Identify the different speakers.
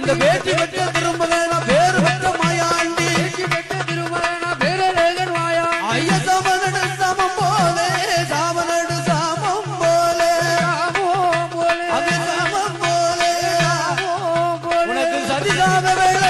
Speaker 1: இந்த பேட்டி பெற்ற திரும்ப வேணாம் பேரு பெற்ற மாயாண்டி ஐயா சாமனடு சாமம் போலே சாமனடு சாமம் போலே அது சாமம் போலே உனக்கு சதிகாத வேலை